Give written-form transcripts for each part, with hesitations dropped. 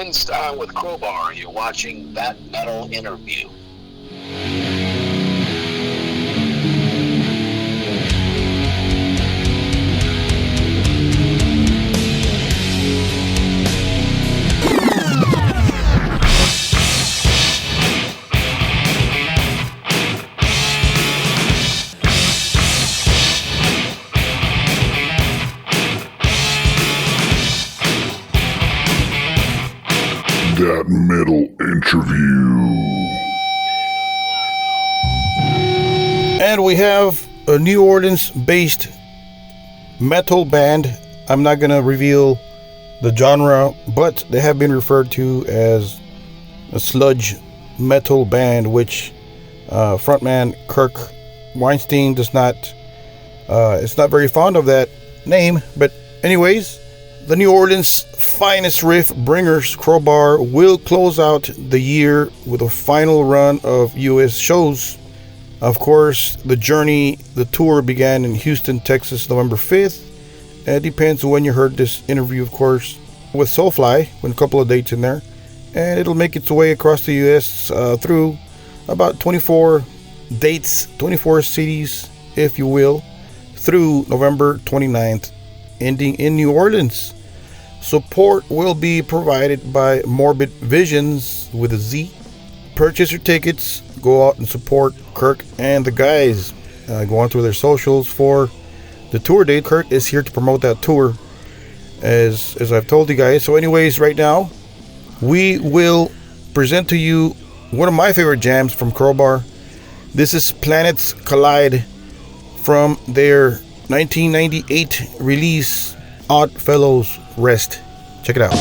Windstein with CROWBAR. You're watching That Metal Interview. That Metal Interview. And we have a New Orleans-based metal band. I'm not going to reveal the genre, but they have been referred to as a sludge metal band, which frontman Kirk Windstein is not very fond of that name. But anyways, the New Orleans finest riff bringers, CROWBAR, will close out the year with a final run of U.S. shows. Of course, the tour began in Houston, Texas, November 5th. It depends when you heard this interview, of course, with Soulfly, with a couple of dates in there. And it'll make its way across the U.S. Through about 24 dates, 24 cities, if you will, through November 29th, ending in New Orleans. Support will be provided by Morbid Visions with a Z. Purchase your tickets. Go out and support Kirk and the guys. Go on through their socials for the tour date. Kirk is here to promote that tour, as I've told you guys. So anyways, right now, we will present to you one of my favorite jams from CROWBAR. This is Planets Collide from their 1998 release, Odd Fellows Rest. Check it out.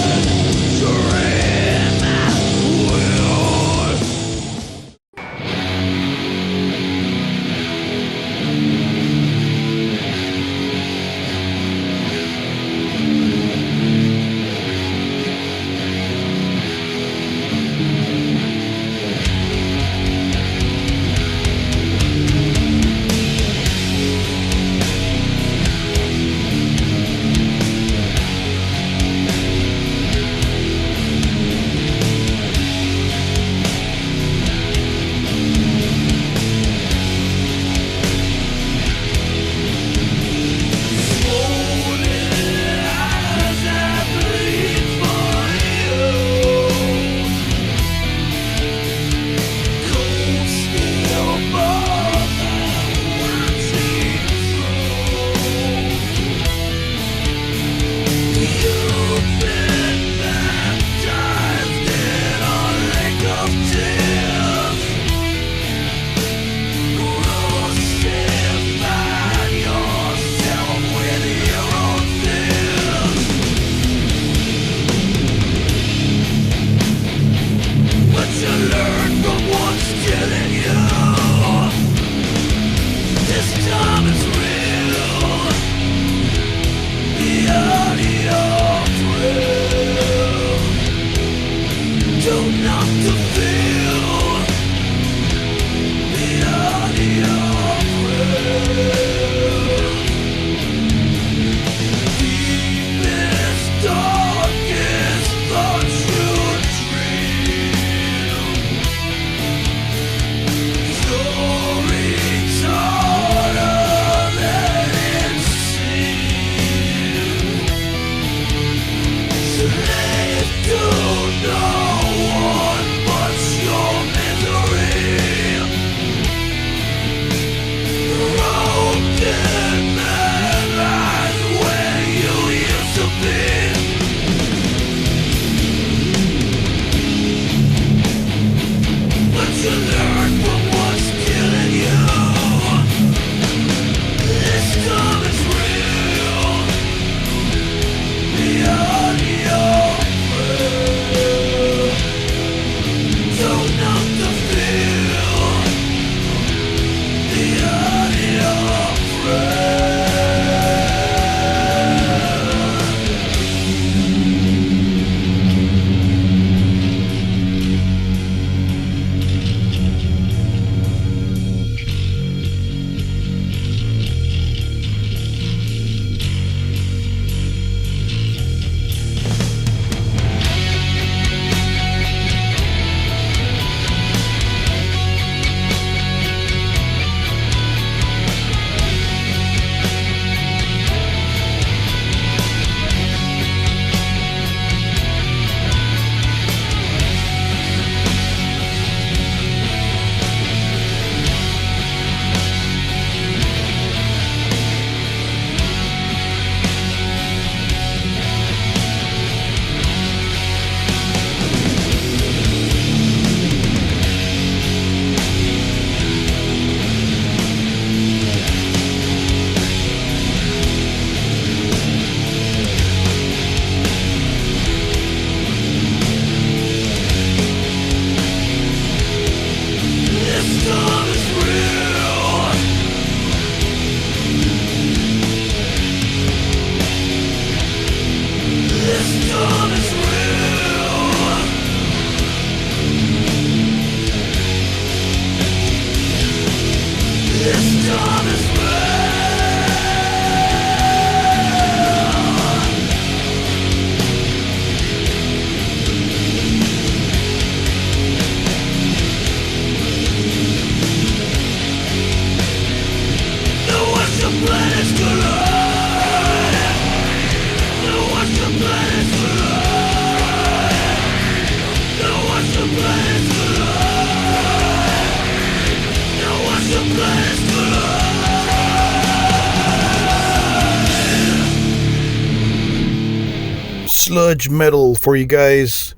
Sludge metal for you guys.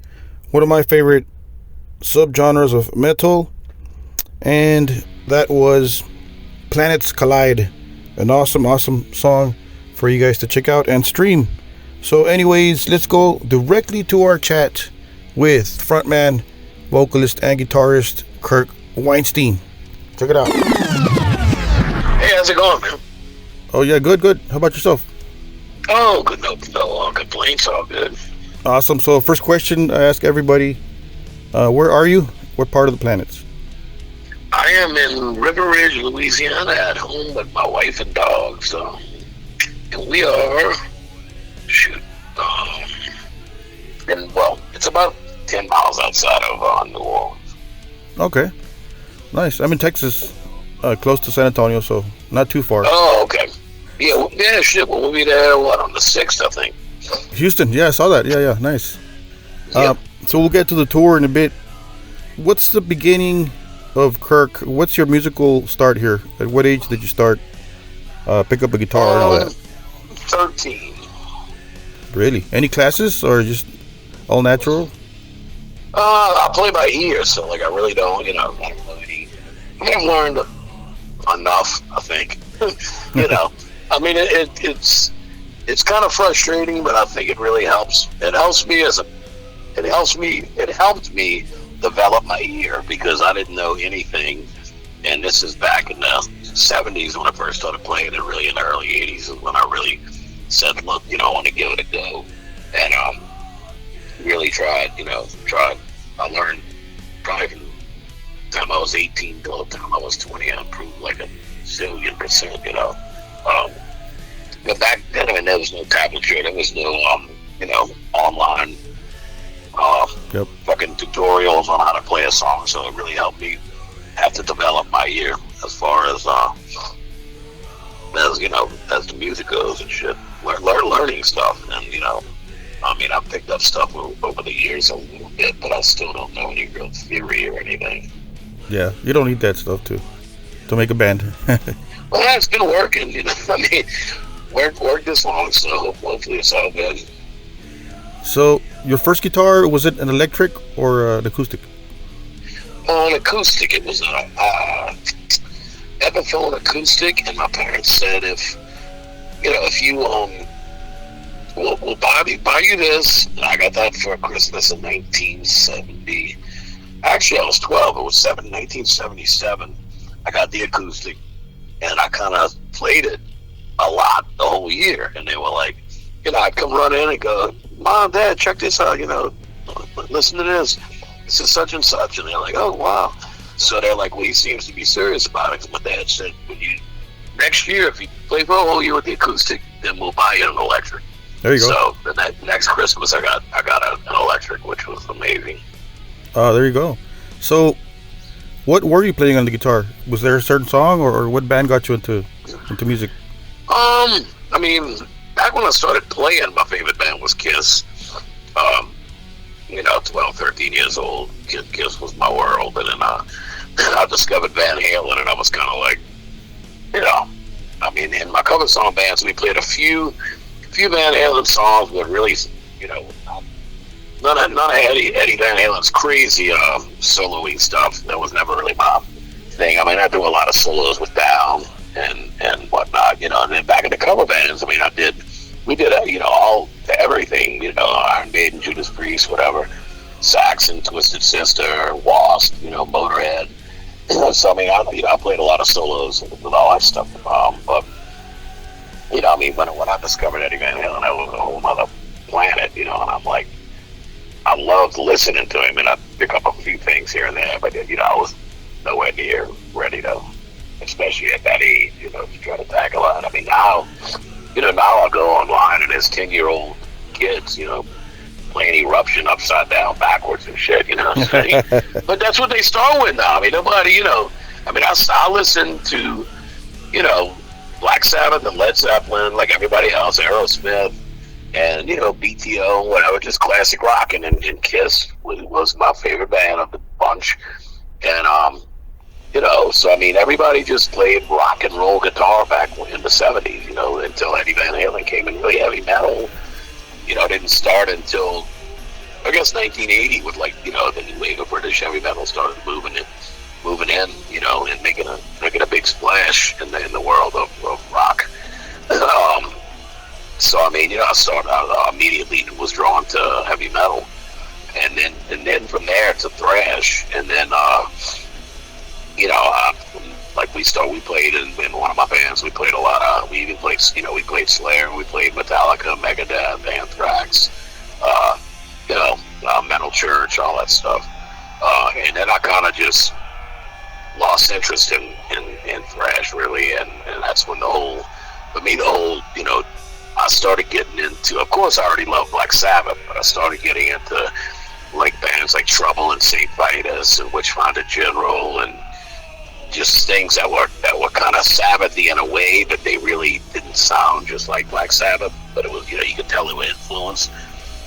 One of my favorite subgenres of metal. And that was Planets Collide. An awesome song for you guys to check out and stream. So anyways, let's go directly to our chat with frontman, vocalist, and guitarist Kirk Windstein. Check it out. Hey, how's it going, man? Oh yeah, good. How about yourself? Oh, good. No complaints. All good. Awesome. So first question I ask everybody, where are you? What part of the planets? I am in River Ridge, Louisiana, at home with my wife and dog. So, and we are, it's about 10 miles outside of New Orleans. Okay, nice. I'm in Texas, close to San Antonio, so not too far. Oh, okay. Yeah, shit. Well, we'll be there, on the 6th, I think. Houston, yeah, I saw that. Yeah, nice. Yep. So we'll get to the tour in a bit. What's the beginning of Kirk? What's your musical start here? At what age did you start pick up a guitar and all that? 13. Really? Any classes or just all natural? I play by ear, so I really don't, I don't really, I haven't learned enough, I think. I mean, it's kind of frustrating, but I think it really helps. It helped me develop my ear because I didn't know anything. And this is back in the 70s when I first started playing, and really in the early 80s is when I really said, look, I want to give it a go. And really tried. I learned probably from the time I was 18 till the time I was 20, I improved like a zillion %, But back then, there was no tablature, there was no, online fucking tutorials on how to play a song. So it really helped me have to develop my ear as far as as the music goes and shit. Learning stuff, and I've picked up stuff over the years a little bit, but I still don't know any real theory or anything. Yeah, you don't need that stuff to make a band. Well, it's been working, worked this long, so hopefully it's all good. So your first guitar, was it an electric or an acoustic? An acoustic. It was a Epiphone acoustic, and my parents said if you we'll buy you this. And I got that for Christmas in 1970. Actually, I was 12. It was 1977. I got the acoustic, and I kind of played it a lot the whole year. And they were like, I'd come run in and go, Mom, Dad, check this out. Listen to this. This is such and such, and they're like, oh wow. So they're like, well, he seems to be serious about it. My dad said, next year, if you play for a whole year with the acoustic, then we'll buy you an electric. There you go. So the next Christmas, I got an electric, which was amazing. There you go. So, what were you playing on the guitar? Was there a certain song, or what band got you into music? Back when I started playing, my favorite band was Kiss. 12, 13 years old, Kiss was my world. And then I discovered Van Halen, and I was kind of like, in my cover song bands, we played a few Van Halen songs, but really, none of Eddie Van Halen's crazy soloing stuff. That was never really my thing. I do a lot of solos with Down and whatnot, and then back in the cover bands, we did all everything, Iron Maiden, Judas Priest, whatever, Saxon, Twisted Sister, Wasp, Motorhead. So I played a lot of solos with all that stuff. But when I discovered Eddie Van Halen, that was a whole other planet, and I'm like, I loved listening to him, and I pick up a few things here and there, but I was nowhere near ready to especially at that age, you know, to try to tackle it. I mean, now, you know, now I go online and there's 10-year-old kids, you know, playing Eruption upside down, backwards and shit, you know. But that's what they start with now. I mean, nobody, you know, I mean, I listen to, you know, Black Sabbath and Led Zeppelin, like everybody else, Aerosmith, and, you know, BTO, whatever, just classic rock. And Kiss was my favorite band of the bunch. And, you know, so, I mean, everybody just played rock and roll guitar back in the 70s, you know, until Eddie Van Halen came in. Really heavy metal, you know, didn't start until, I guess, 1980 with, like, you know, the new wave of British heavy metal started moving in, you know, and making a big splash in the world of rock. So I mean, you know, I immediately was drawn to heavy metal, and then from there to thrash, and then you know, like we played in one of my bands. We played a lot of. We even played, you know, we played Slayer, we played Metallica, Megadeth, Anthrax, you know, Metal Church, all that stuff, and then I kind of just lost interest in thrash, really, and that's when the whole, you know, I started getting into, of course I already loved Black Sabbath, but I started getting into like bands like Trouble and Saint Vitus and Witchfinder General, and just things that were kind of Sabbathy in a way, but they really didn't sound just like Black Sabbath, but it was, you know, you could tell they were influenced.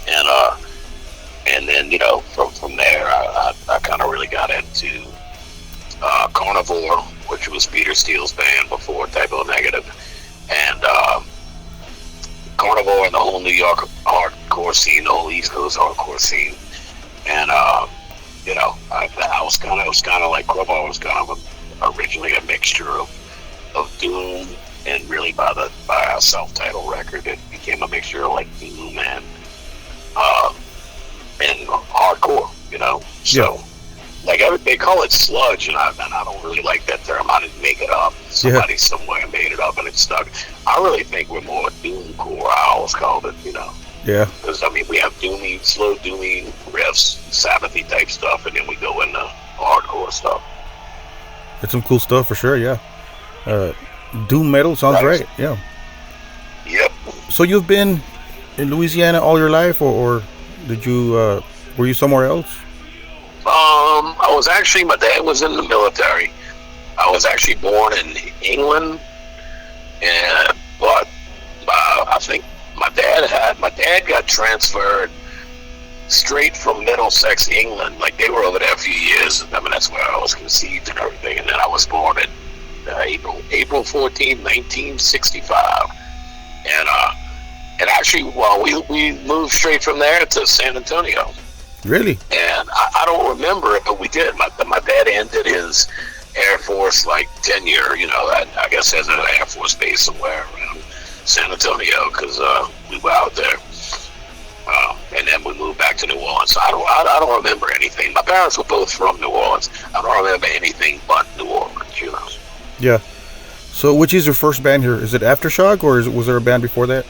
And then, you know, from there I kind of really got into Carnivore, which was Peter Steele's band before Typo Negative, and Carnivore and the whole New York hardcore scene, the whole East Coast hardcore scene, and you know, I was kind of like Crowbar was kind of originally a mixture of doom, and really by our self-titled record, it became a mixture of like doom and hardcore, you know. So. Yeah. Like, they call it sludge, and I don't really like that term. I didn't make it up. Somebody somewhere made it up, and it stuck. I really think we're more doomcore. I always called it, you know. Yeah. Because, I mean, we have slow doomy riffs, Sabbathy type stuff, and then we go into hardcore stuff. It's some cool stuff for sure, yeah. Doom metal sounds right, yeah. Yep. So you've been in Louisiana all your life, or did you, were you somewhere else? I was actually, my dad was in the military. I was actually born in England, but I think my dad got transferred straight from Middlesex, England. Like, they were over there a few years. I mean, that's where I was conceived and everything. And then I was born in April 14, 1965. And actually, well, we moved straight from there to San Antonio. Really? And I don't remember it, but we did. My dad ended his Air Force, like, tenure, you know, I guess as an Air Force base somewhere around San Antonio, because we were out there. And then we moved back to New Orleans. So I don't remember anything. My parents were both from New Orleans. I don't remember anything but New Orleans, you know. Yeah. So which is your first band here? Is it Aftershock, or was there a band before that?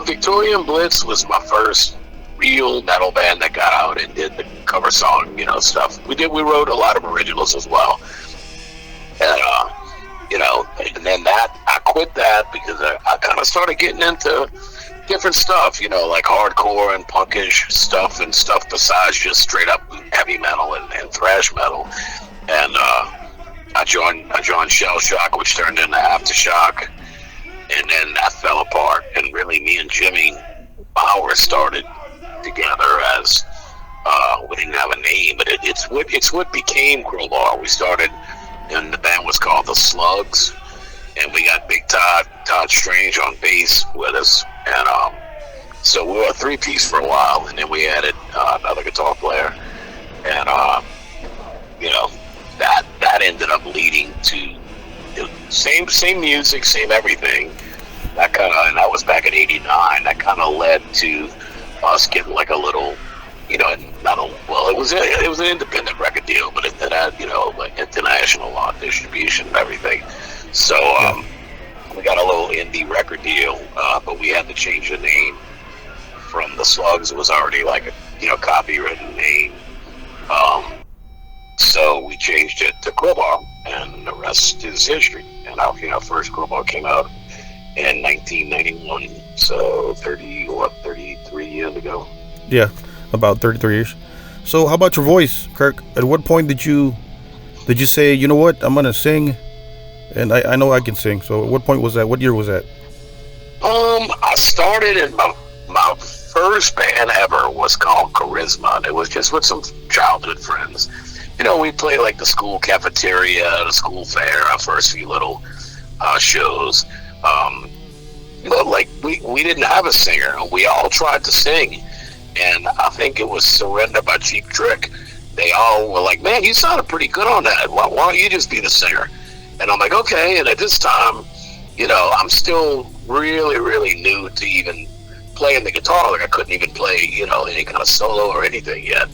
Victorian Blitz was my first real metal band that got out and did the cover song, you know, stuff. We wrote a lot of originals as well. And, you know, and then I quit that because I kind of started getting into different stuff, you know, like hardcore and punkish stuff and stuff besides just straight up heavy metal and thrash metal. And I joined Shell Shock, which turned into Aftershock, and then that fell apart. And really, me and Jimmy Bauer started together as we didn't have a name, but it's what became Crowbar. We started, and the band was called the Slugs, and we got Big Todd Strange on bass with us, and so we were a three-piece for a while, and then we added another guitar player, and you know, that ended up leading to same music, same everything. And that was back in '89. That kind of led to us getting like a little, you know, it was an independent record deal, but it had, you know, like international distribution and everything. So we got a little indie record deal, but we had to change the name from the Slugs. It was already like a, you know, copywritten name. So we changed it to Crowbar, and the rest is history. And our first Crowbar came out in 1991, so 33 years ago. Yeah, about 33 years. So how about your voice, Kirk? At what point did you say, you know what, I'm gonna sing, and I know I can sing? So at what point was that? What year was that? I started in my first band ever was called Charisma, and it was just with some childhood friends. We played like the school cafeteria, the school fair, our first few little shows. Like we didn't have a singer. We all tried to sing, and I think it was Surrender by Cheap Trick. They all were like, man, you sounded pretty good on that. Why don't you just be the singer? And I'm like, okay. And at this time, I'm still really, really new to even playing the guitar. Like I couldn't even play, any kind of solo or anything yet.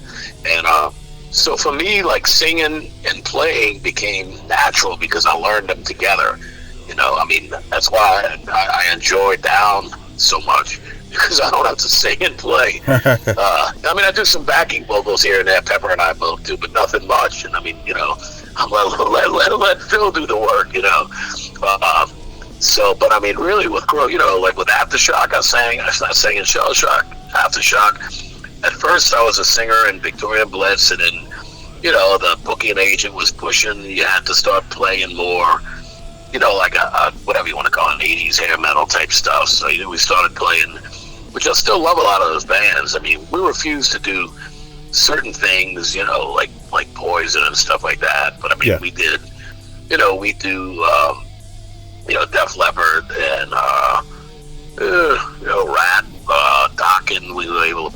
And so for me, like singing and playing became natural because I learned them together. That's why I enjoy Down so much, because I don't have to sing and play. I do some backing vocals here and there. Pepper and I both do, but nothing much. And I'm let Phil do the work. But really with Crow, like with Aftershock, I sang in Shell Shock, Aftershock. At first, I was a singer in Victoria Blitz, and then the booking agent was pushing. You had to start playing more. Like a whatever you want to call it, 80s hair metal type stuff. So we started playing, which I still love a lot of those bands. We refused to do certain things, like Poison and stuff like that. But we did, we do, Def Leppard and Rat, Dokken.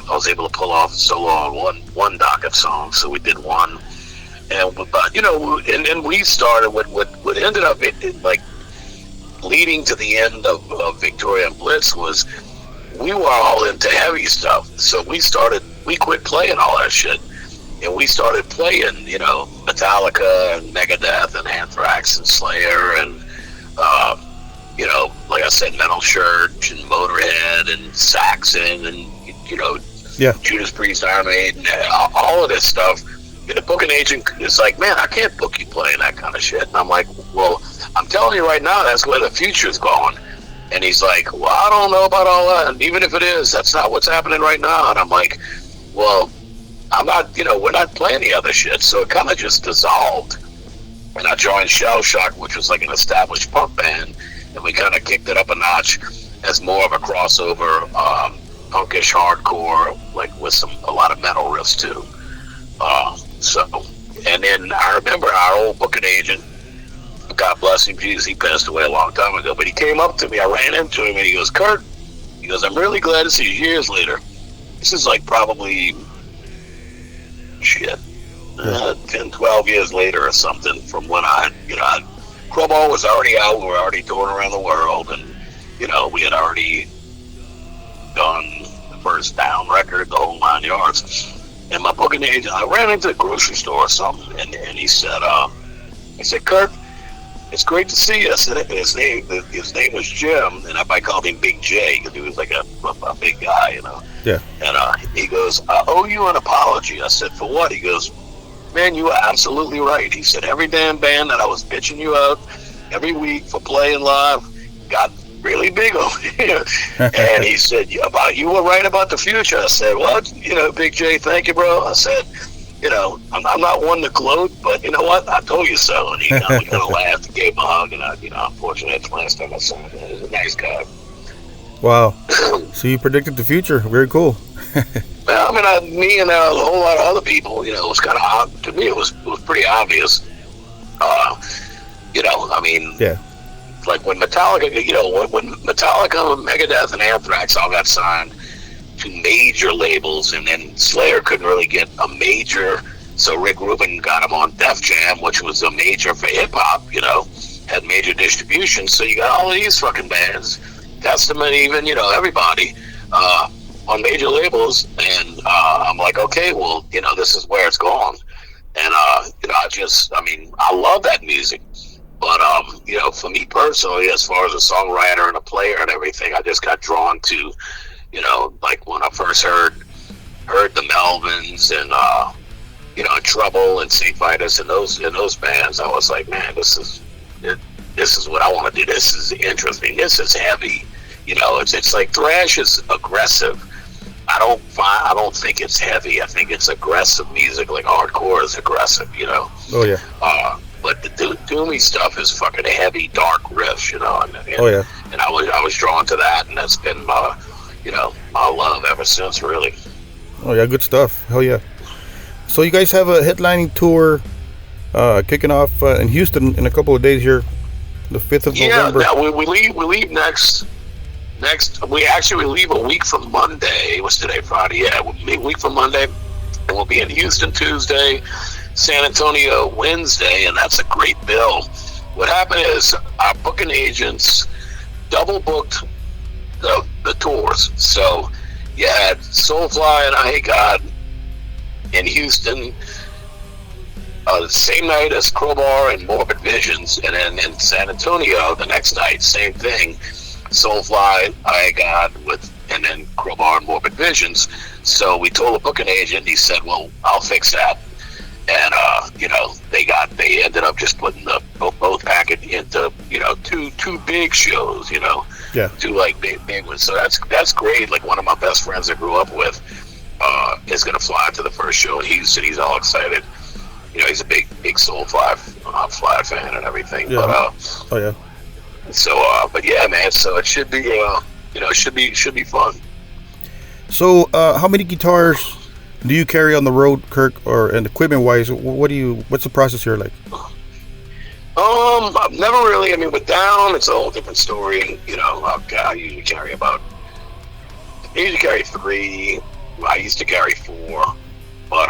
I was able to pull off a solo on one Dokken song, so we did one. And and we started what ended up like leading to the end of Victoria and Blitz was we were all into heavy stuff. So we quit playing all that shit, and we started playing Metallica and Megadeth and Anthrax and Slayer and like I said, Metal Church and Motorhead and Saxon and Judas Priest, Iron Maiden, all of this stuff. And the booking agent is like, man, I can't book you playing that kind of shit. And I'm like, well, I'm telling you right now, that's where the future's going. And he's like, well, I don't know about all that. And even if it is, that's not what's happening right now. And I'm like, well, I'm not, we're not playing the other shit. So it kind of just dissolved. And I joined Shell Shock, which was like an established punk band. And we kind of kicked it up a notch as more of a crossover, punkish hardcore, like with a lot of metal riffs too. And then I remember our old booking agent, God bless him, Jesus, he passed away a long time ago, but he came up to me, I ran into him, and he goes, Kurt, I'm really glad to see you years later. This is like probably, 10, 12 years later or something from when Crowbar was already out, we were already touring around the world, and, we had already done the first Down record, the whole 9 yards. And my booking agent, I ran into the grocery store or something, and he said, Kurt, it's great to see you. I said, his name was Jim, and everybody called him Big J, because he was like a big guy, Yeah. And he goes, I owe you an apology. I said, for what? He goes, man, you are absolutely right. He said, every damn band that I was bitching you out every week for playing live got really big over here. And he said, you were right about the future. I said, well, Big J, thank you, bro. I said, I'm not one to gloat, but you know what? I told you so. And he kind of laughed and gave him a hug. And unfortunately, that's the last time I saw him. He was a nice guy. Wow. So you predicted the future. Very cool. Well, me and a whole lot of other people, it was kind of, to me, it was pretty obvious. Yeah. Like when Metallica, when Metallica, Megadeth, and Anthrax all got signed to major labels, and then Slayer couldn't really get a major, so Rick Rubin got him on Def Jam, which was a major for hip hop, had major distribution. So you got all of these fucking bands, Testament, even, everybody, on major labels, and I'm like, okay, well, this is where it's going. And I love that music. But, for me personally, as far as a songwriter and a player and everything, I just got drawn to, like when I first heard the Melvins and, Trouble and Saint Vitus and those bands, I was like, man, this is what I want to do. This is interesting. This is heavy. It's like thrash is aggressive. I don't think it's heavy. I think it's aggressive music, like hardcore is aggressive. Oh yeah. But the doomy stuff is fucking heavy, dark riffs. And oh yeah. And I was drawn to that, and that's been my love ever since, really. Oh yeah, good stuff. Hell yeah. So you guys have a headlining tour kicking off in Houston in a couple of days here, the 5th of November. Yeah, we leave next. We leave a week from Monday. What's today? Friday. Yeah, we'll leave a week from Monday, and we'll be in Houston Tuesday, San Antonio Wednesday, and that's a great bill. What happened is our booking agents double booked the tours. So you had Soulfly and I Hate God in Houston the same night as Crowbar and Morbid Visions, and then in San Antonio the next night, same thing. Soulfly, I Got and then Crowbar and Morbid Visions. So we told the booking agent, he said, well, I'll fix that. And they ended up just putting the both package into two big shows, Yeah. Two like big ones. So that's great. Like one of my best friends I grew up with is gonna fly to the first show in Houston. He's all excited. He's a big Soulfly Fly fan and everything. Yeah. But oh yeah. So, but yeah, man. So it should be, it should be fun. So, how many guitars do you carry on the road, Kirk, and equipment-wise? What's the process here like? I've never really. I mean, with Down, it's a whole different story. I usually carry 3. I used to carry 4, but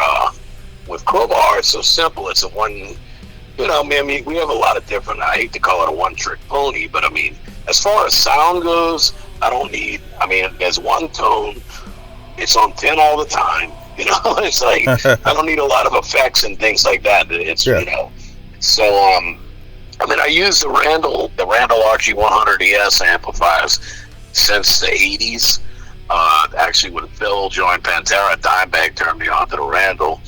with Crowbar, it's so simple. It's a one. We have a lot of different, I hate to call it a one-trick pony, but I mean, as far as sound goes, I don't need, there's one tone, it's on 10 all the time, it's like, I don't need a lot of effects and things like that, so, I use the Randall RG100 ES amplifiers since the 80s, actually when Phil joined Pantera, Dimebag turned me on to the Randall.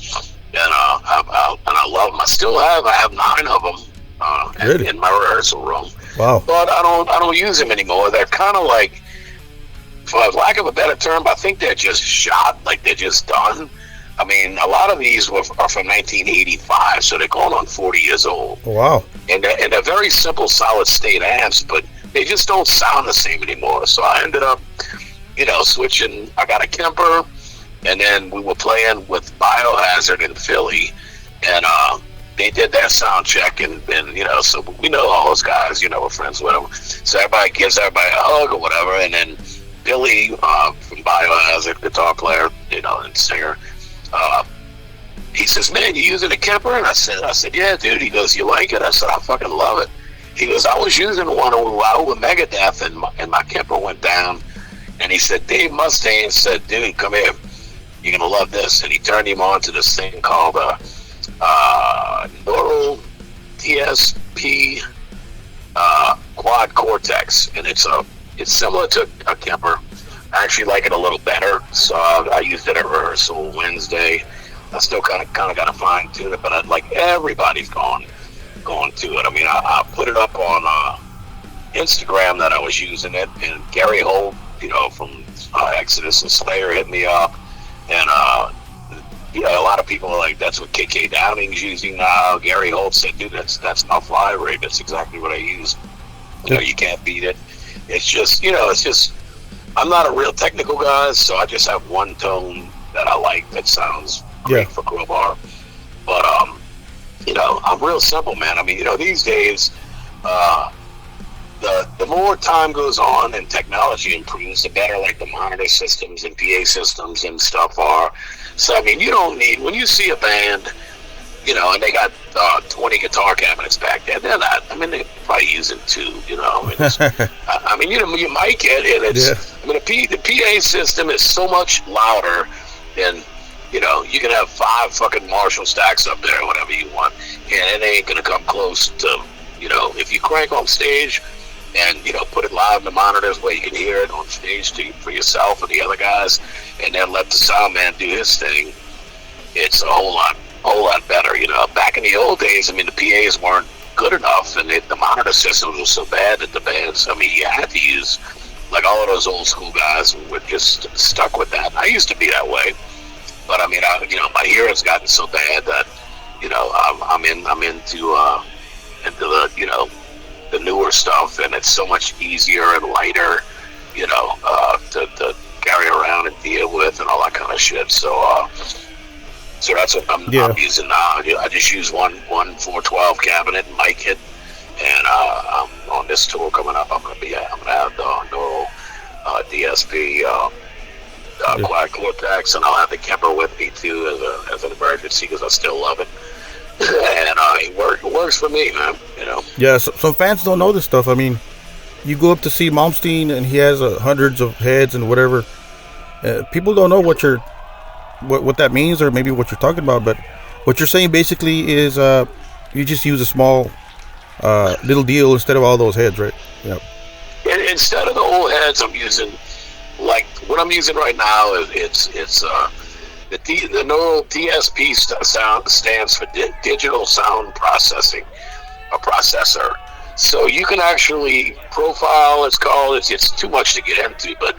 And I love them. I have 9 of them really? in my rehearsal room. Wow! But I don't use them anymore. They're kind of like, for lack of a better term, I think they're just shot, like they're just done. A lot of these are from 1985, so they're going on 40 years old. Wow! And they're very simple, solid state amps, but they just don't sound the same anymore. So I ended up, switching. I got a Kemper. And then we were playing with Biohazard in Philly, and they did their sound check, and so we know all those guys, we're friends with them. So everybody gives everybody a hug or whatever, and then Billy from Biohazard, guitar player, and singer, he says, "Man, you using a Kemper?" And I said, "Yeah, dude." He goes, "You like it?" I said, "I fucking love it." He goes, "I was using one with Megadeth, and my Kemper went down." And he said, Dave Mustaine said, "Dude, come here. You're going to love this." And he turned him on to this thing called Neural TSP Quad Cortex. And it's similar to a Kemper. I actually like it a little better. So I used it at rehearsal Wednesday. I still kind of got to fine tune it, but I'd like everybody's going to it. I put it up on Instagram that I was using it, and Gary Holt, from Exodus and Slayer hit me up. And, a lot of people are like, that's what KK Downing's using now. Gary Holt said, dude, that's my fly rate. That's exactly what I use. You can't beat it. It's just, I'm not a real technical guy, so I just have one tone that I like that sounds great for Crowbar. But, I'm real simple, man. These days, the more time goes on and technology improves, the better like the monitor systems and PA systems and stuff are. So you don't need, when you see a band, and they got 20 guitar cabinets back there, they're not, they're probably using 2, you might get it. The PA system is so much louder than, you can have 5 fucking Marshall stacks up there or whatever you want, and it ain't gonna come close to, if you crank on stage and put it loud in the monitors where you can hear it on stage for yourself and the other guys, and then let the sound man do his thing, it's a whole whole lot better. Back in the old days, I mean, the PAs weren't good enough, and the monitor systems were so bad that the bands, I mean, you had to use, like, all of those old school guys were just stuck with that. I used to be that way, but I mean, my hearing's gotten so bad that, I'm into the, the newer stuff, and it's so much easier and lighter, to carry around and deal with and all that kind of shit. So that's what I'm using now. I just use one 412 cabinet and mic kit, and I'm on this tour coming up. I'm gonna have the neural DSP quad cortex, and I'll have the Kemper with me too as an emergency because I still love it. And it works for me, man. Yeah, some fans don't know this stuff. I mean, you go up to see Malmsteen, and he has hundreds of heads and whatever. People don't know what that means, or maybe what you're talking about. But what you're saying basically is you just use a small little deal instead of all those heads, right? Yeah. Instead of the whole heads, I'm using, like, what I'm using right now is the neural DSP stands for digital sound processing, a processor. So you can actually profile, it's called. It's too much to get into, but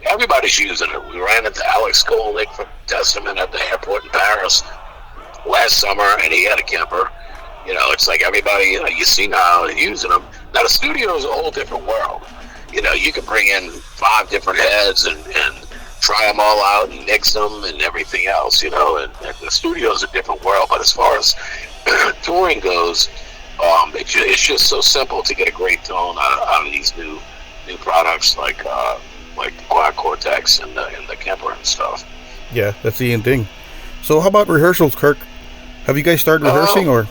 everybody's using it. We ran into Alex Skolnick from Testament at the airport in Paris last summer, and he had a Kemper. It's like everybody you see now using them. Now the studio is a whole different world. You can bring in 5 different heads and try them all out and mix them and everything else, and the studio is a different world. But as far as touring goes, it's just so simple to get a great tone out of these new products like the Quad Cortex and the Kemper and stuff. Yeah, that's the end thing. So how about rehearsals, Kirk? Have you guys started rehearsing or?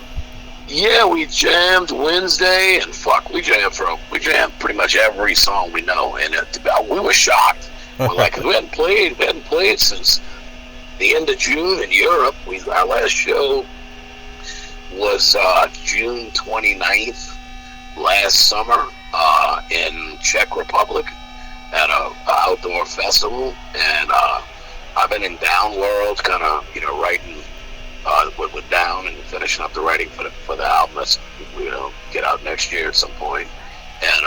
Yeah, we jammed Wednesday, and we jammed pretty much every song we know, and we were shocked. We hadn't played since the end of June in Europe. Our last show was June 29th last summer in Czech Republic at a outdoor festival, and I've been in Down World, kind of writing with Down and finishing up the writing for the album that's get out next year at some point. And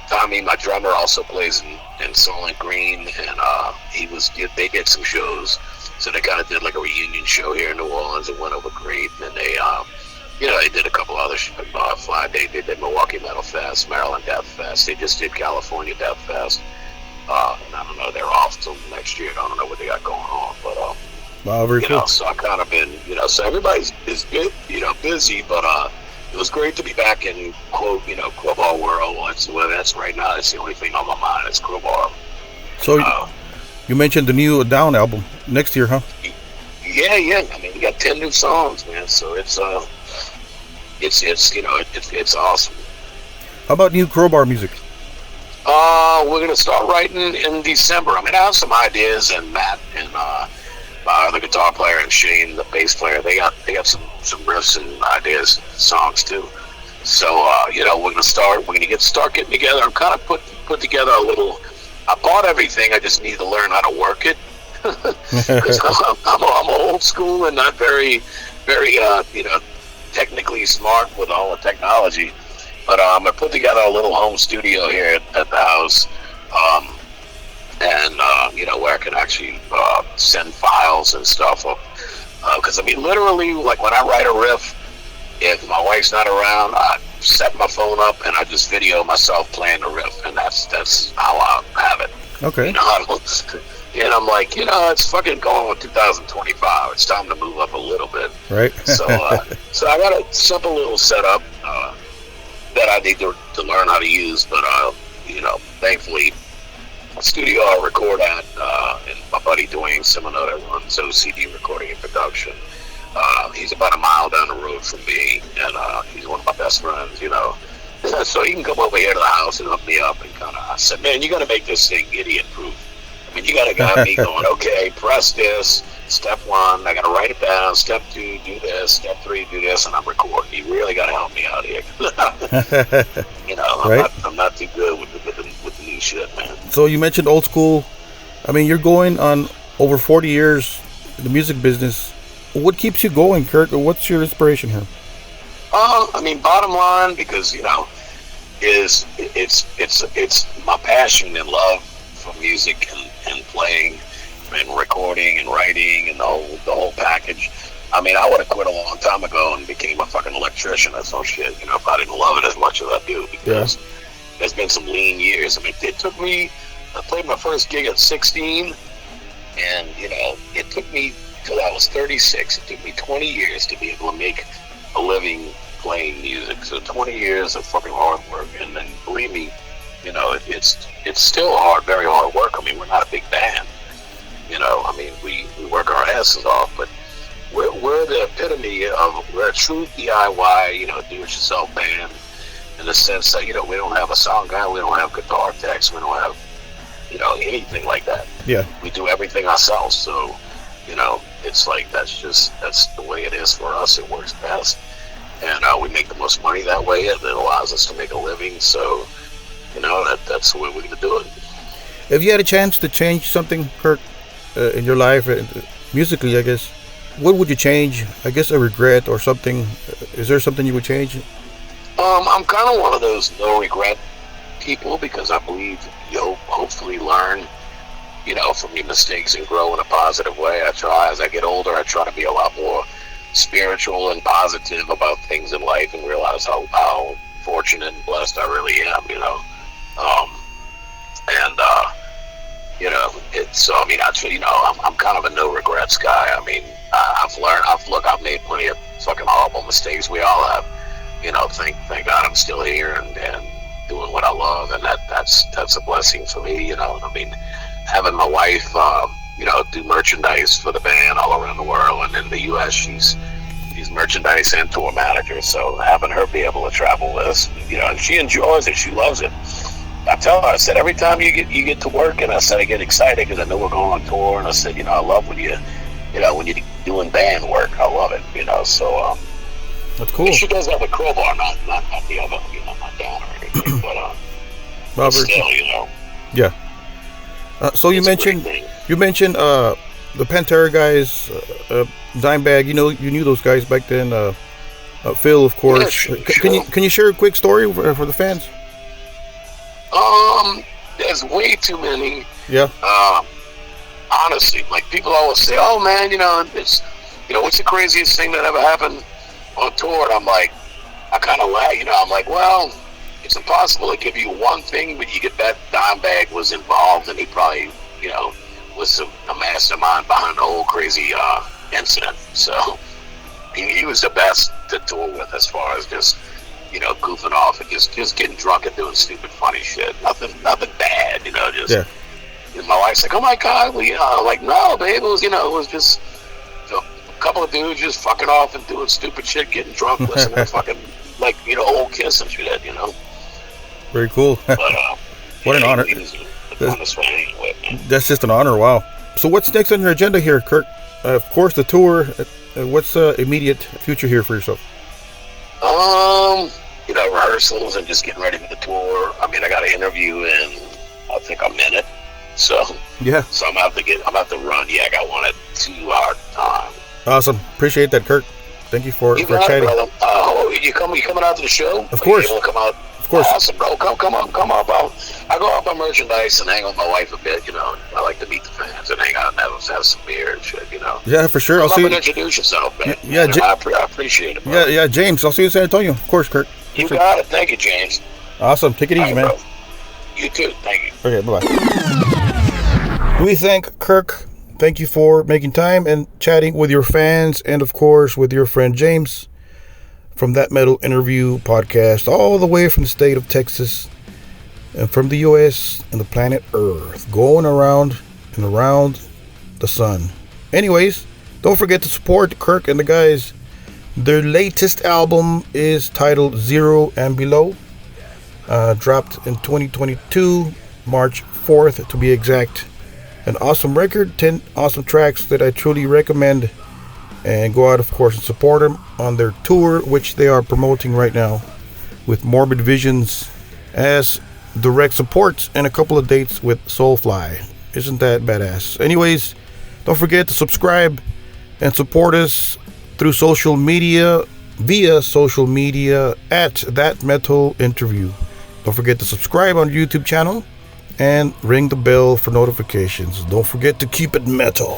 Tommy, my drummer, also plays in Soylent Green, and they did some shows, so they kind of did like a reunion show here in New Orleans. It went over great, and they they did a couple other fly. They did Milwaukee Metal Fest, Maryland Death Fest. They just did California Death Fest, and I don't know, they're off till next year. I don't know what they got going on, but wow, very cool. So I've kind of been, so everybody's busy, but it was great to be back in CROWBAR world. That's right now. That's the only thing on my mind. It's CROWBAR. So you mentioned the new Down album next year, huh? Yeah. I mean, we got 10 new songs, man. So it's awesome. How about new CROWBAR music? We're gonna start writing in December. I mean, I have some ideas, and Matt and my other guitar player and Shane, the bass player, they got some riffs and ideas, songs too. So we're gonna start getting together. I'm kind of put together a little. I bought everything. I just need to learn how to work it. Because I'm old school and not very technically smart with all the technology. But I'm gonna put together a little home studio here at the house. Where I can actually send files and stuff up. Because I mean, literally, like when I write a riff, if my wife's not around, I set my phone up and I just video myself playing the riff, and that's how I have it. Okay. And I'm like, it's fucking going with 2025. It's time to move up a little bit. Right. So I got a simple little setup that I need to learn how to use, but thankfully, studio I record at, and my buddy Dwayne Simino that runs OCD Recording and Production. He's about a mile down the road from me, and he's one of my best friends, So he can come over here to the house and hook me up and I said, man, you got to make this thing idiot-proof. I mean, you got to have me going, okay, press this, step 1, I got to write it down, step 2, do this, step 3, do this, and I'm recording. You really got to help me out here. Right? I'm not too good with the new shit, man. So you mentioned old school. I mean, you're going on over 40 years in the music business. what keeps you going, Kirk? What's your inspiration here? I mean, bottom line, because is it's my passion and love for music and playing and recording and writing and the whole package. I mean, I would have quit a long time ago and became a fucking electrician or some shit, if I didn't love it as much as I do, because there's been some lean years. I mean, I played my first gig at 16, and, it took me till I was 36. It took me 20 years to be able to make a living playing music. So 20 years of fucking hard work, and then believe me, it's still hard, very hard work. I mean, we're not a big band, I mean, we work our asses off, but we're the epitome of, we're a true DIY, do-it-yourself band, in the sense that, we don't have a sound guy, we don't have guitar techs, we don't have, anything like that. Yeah. We do everything ourselves, so, it's like, that's the way it is for us. It works best. And we make the most money that way, and it allows us to make a living, so, that's the way we're going to do it. If you had a chance to change something, Kirk, in your life, musically, I guess, what would you change? I guess a regret or something. Is there something you would change? I'm kind of one of those no regret people, because I believe you'll hopefully learn, from your mistakes and grow in a positive way. As I get older, I try to be a lot more spiritual and positive about things in life, and realize how fortunate and blessed I really am, I'm kind of a no regrets guy. I mean, I've made plenty of fucking horrible mistakes. We all have, thank God I'm still here and doing what I love, and that's a blessing for me, I mean, having my wife, do merchandise for the band all around the world, and in the U.S. she's merchandise and tour manager, so having her be able to travel with us, and she enjoys it, she loves it. I tell her, I said, every time you get to work, and I said, I get excited because I know we're going on tour, and I said, I love when you're doing band work, I love it, so that's cool. She does that with CROWBAR, not the other, not down or anything, but Robert, still, yeah. So you mentioned the Pantera guys, Dimebag. You knew those guys back then. Phil, of course. Yeah, sure. Can you share a quick story for the fans? There's way too many. Yeah. Honestly, like, people always say, "Oh man, it's what's the craziest thing that ever happened on tour?" And I'm like, I kind of laugh. I'm like, well, it's impossible to give you one thing, but you get that Dimebag was involved, and he probably, was a mastermind behind the whole crazy incident. So he was the best to tour with, as far as just, goofing off and just getting drunk and doing stupid, funny shit. Nothing bad, just. Yeah. And my wife's like, "Oh my God," I'm like, "No, babe, it was just a couple of dudes just fucking off and doing stupid shit, getting drunk, listening to fucking, like, old Kiss and shit, Very cool. But, what an honor. That's just an honor. Wow. So what's next on your agenda here, Kirk? Of course, the tour. What's the immediate future here for yourself? Rehearsals and just getting ready for the tour. I mean, I got an interview in, I think, a minute. So yeah. So I'm about to run. Yeah, I got one at 2 hour time. Awesome. Appreciate that, Kirk. Thank you for chatting. You coming out to the show? Of course. You come out? Of course. Awesome, bro. Come up. I go out by merchandise and hang with my wife a bit. I like to meet the fans and hang out and have some beer and shit. Yeah, for sure. I'll see you. Introduce yourself, man. Yeah, I appreciate it, bro. Yeah, James. I'll see you in San Antonio. Of course, Kirk. You got it. Thank you, James. Awesome. Take it easy, man. Bro. You too. Thank you. Okay, bye-bye. We thank Kirk. Thank you for making time and chatting with your fans, and of course with your friend James from That Metal Interview podcast, all the way from the state of Texas and from the U.S. and the planet Earth, going around and around the sun. Anyways, don't forget to support Kirk and the guys. Their latest album is titled Zero and Below, dropped in 2022, March 4th to be exact. An awesome record, 10 awesome tracks that I truly recommend. And go out, of course, and support them on their tour, which they are promoting right now with Morbid Visions as direct support, and a couple of dates with Soulfly. Isn't that badass? Anyways, don't forget to subscribe and support us through social media, via social media at That Metal Interview. Don't forget to subscribe on our YouTube channel and ring the bell for notifications. Don't forget to keep it metal.